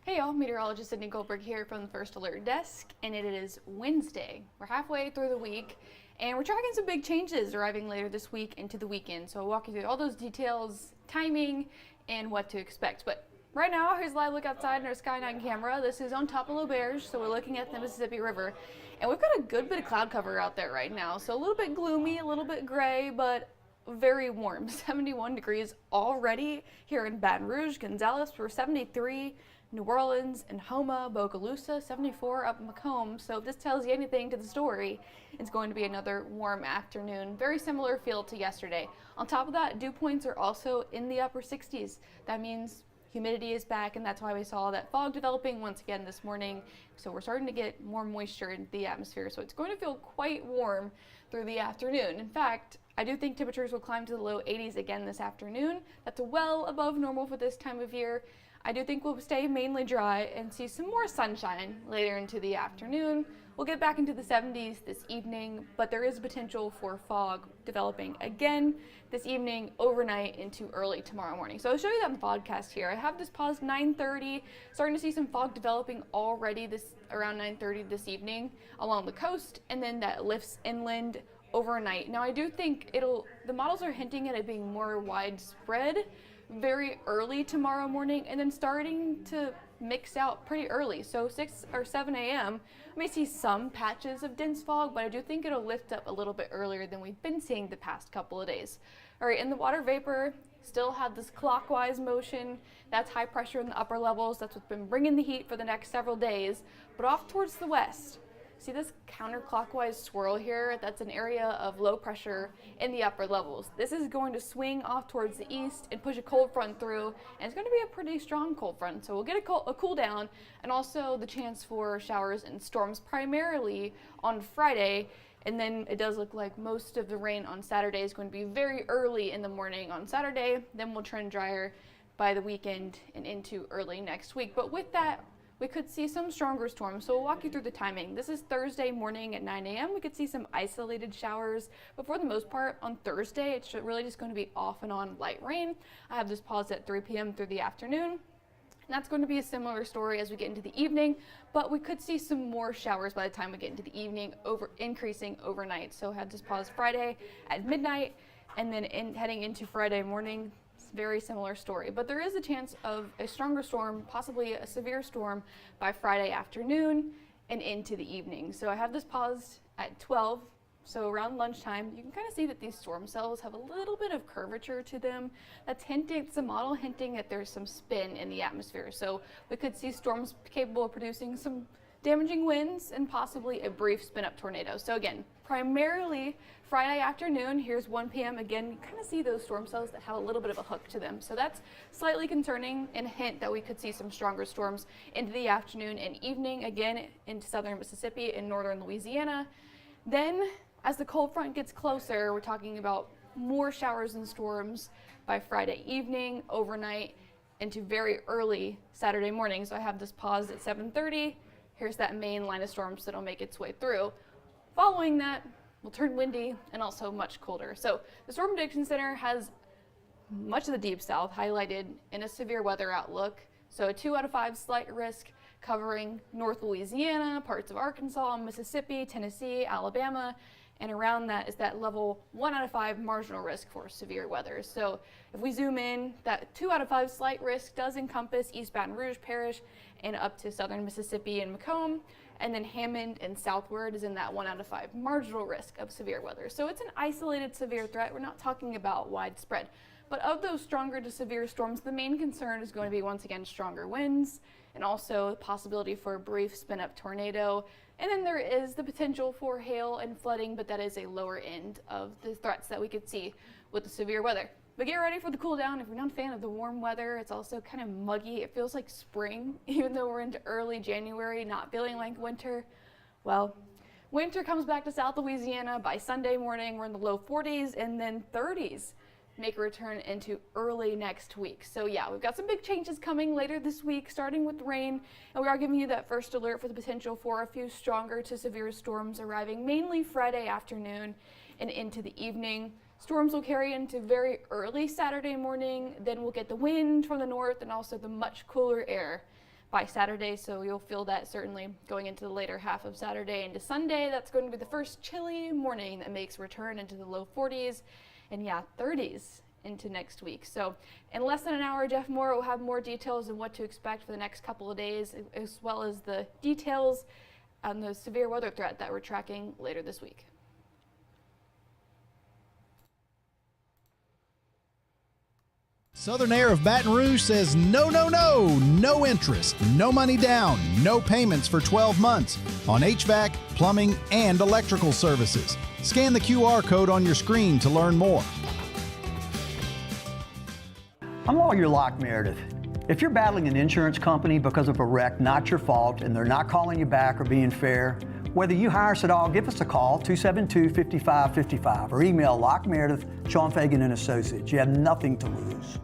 Hey y'all, meteorologist Sydney Goldberg here from the First Alert Desk, and it is Wednesday. We're halfway through the week, and we're tracking some big changes arriving later this week into the weekend. So I'll walk you through all those details, timing, and what to expect. But right now, here's a live look outside in our Sky 9 camera. This is on top of L'Auberge, so we're looking at the Mississippi River. And we've got a good bit of cloud cover out there right now. So a little bit gloomy, a little bit gray, but very warm. 71 degrees already here in Baton Rouge, Gonzales. We're 73. New Orleans and Houma, Bogalusa, 74 up in Macomb. So if this tells you anything to the story, it's going to be another warm afternoon. Very similar feel to yesterday. On top of that, dew points are also in the upper 60s. That means humidity is back, and that's why we saw that fog developing once again this morning. So we're starting to get more moisture in the atmosphere. So it's going to feel quite warm through the afternoon. In fact, I do think temperatures will climb to the low 80s again this afternoon. That's well above normal for this time of year. I do think we'll stay mainly dry and see some more sunshine later into the afternoon. We'll get back into the 70s this evening, but there is potential for fog developing again this evening, overnight into early tomorrow morning. So I'll show you that in the podcast here. I have this paused 9:30, starting to see some fog developing already around 9:30 this evening along the coast, and then that lifts inland overnight. Now I do think the models are hinting at it being more widespread very early tomorrow morning, and then starting to mix out pretty early. So 6 or 7 a.m. we may see some patches of dense fog, but I do think it'll lift up a little bit earlier than we've been seeing the past couple of days. All right, and the water vapor still have this clockwise motion. That's high pressure in the upper levels. That's what's been bringing the heat for the next several days. But off towards the west, see this counterclockwise swirl here? That's an area of low pressure in the upper levels. This is going to swing off towards the east and push a cold front through, and it's going to be a pretty strong cold front. So we'll get a cool down, and also the chance for showers and storms primarily on Friday. And then it does look like most of the rain on Saturday is going to be very early in the morning on Saturday. Then we'll trend drier by the weekend and into early next week. But with that, we could see some stronger storms, so we'll walk you through the timing. This is Thursday morning at 9 a.m. We could see some isolated showers, but for the most part on Thursday, it's really just going to be off and on light rain. I have this paused at 3 p.m. through the afternoon. And that's going to be a similar story as we get into the evening, but we could see some more showers by the time we get into the evening, increasing overnight. So I had this paused Friday at midnight, and then heading into Friday morning. Very similar story, but there is a chance of a stronger storm, possibly a severe storm by Friday afternoon and into the evening. So I have this paused at 12, so around lunchtime. You can kind of see that these storm cells have a little bit of curvature to them. That's it's a model hinting that there's some spin in the atmosphere. So we could see storms capable of producing some damaging winds and possibly a brief spin-up tornado. So again, primarily Friday afternoon, here's 1 p.m. Again, you kind of see those storm cells that have a little bit of a hook to them. So that's slightly concerning and a hint that we could see some stronger storms into the afternoon and evening, again into southern Mississippi and northern Louisiana. Then as the cold front gets closer, we're talking about more showers and storms by Friday evening, overnight, into very early Saturday morning. So I have this paused at 7:30. Here's that main line of storms that'll make its way through. Following that, we'll turn windy and also much colder. So the Storm Prediction Center has much of the deep south highlighted in a severe weather outlook. So a 2 out of 5 slight risk covering North Louisiana, parts of Arkansas, Mississippi, Tennessee, Alabama, and around that is that level 1 out of 5 marginal risk for severe weather. So if we zoom in, that 2 out of 5 slight risk does encompass East Baton Rouge Parish and up to southern Mississippi and Macomb, and then Hammond and southward is in that 1 out of 5 marginal risk of severe weather. So it's an isolated severe threat. We're not talking about widespread. But of those stronger to severe storms, the main concern is going to be once again stronger winds and also the possibility for a brief spin-up tornado. And then there is the potential for hail and flooding, but that is a lower end of the threats that we could see with the severe weather. But get ready for the cool down. If you're not a fan of the warm weather, it's also kind of muggy. It feels like spring, even though we're into early January, not feeling like winter. Well, winter comes back to South Louisiana by Sunday morning. We're in the low 40s, and then 30s make a return into early next week. So yeah, we've got some big changes coming later this week, starting with rain, and we are giving you that first alert for the potential for a few stronger to severe storms arriving mainly Friday afternoon and into the evening. Storms will carry into very early Saturday morning, then we'll get the wind from the north and also the much cooler air by Saturday, so you'll feel that certainly going into the later half of Saturday into Sunday. That's going to be the first chilly morning that makes return into the low 40s and 30s into next week. So in less than an hour, Jeff Moore will have more details on what to expect for the next couple of days, as well as the details on the severe weather threat that we're tracking later this week. Southern Air of Baton Rouge says no, no, no, no interest, no money down, no payments for 12 months on HVAC, plumbing, and electrical services. Scan the QR code on your screen to learn more. I'm Lawyer Locke Meredith. If you're battling an insurance company because of a wreck not your fault and they're not calling you back or being fair, whether you hire us at all, give us a call, 272-5555, or email Locke Meredith, Sean Fagan and Associates. You have nothing to lose.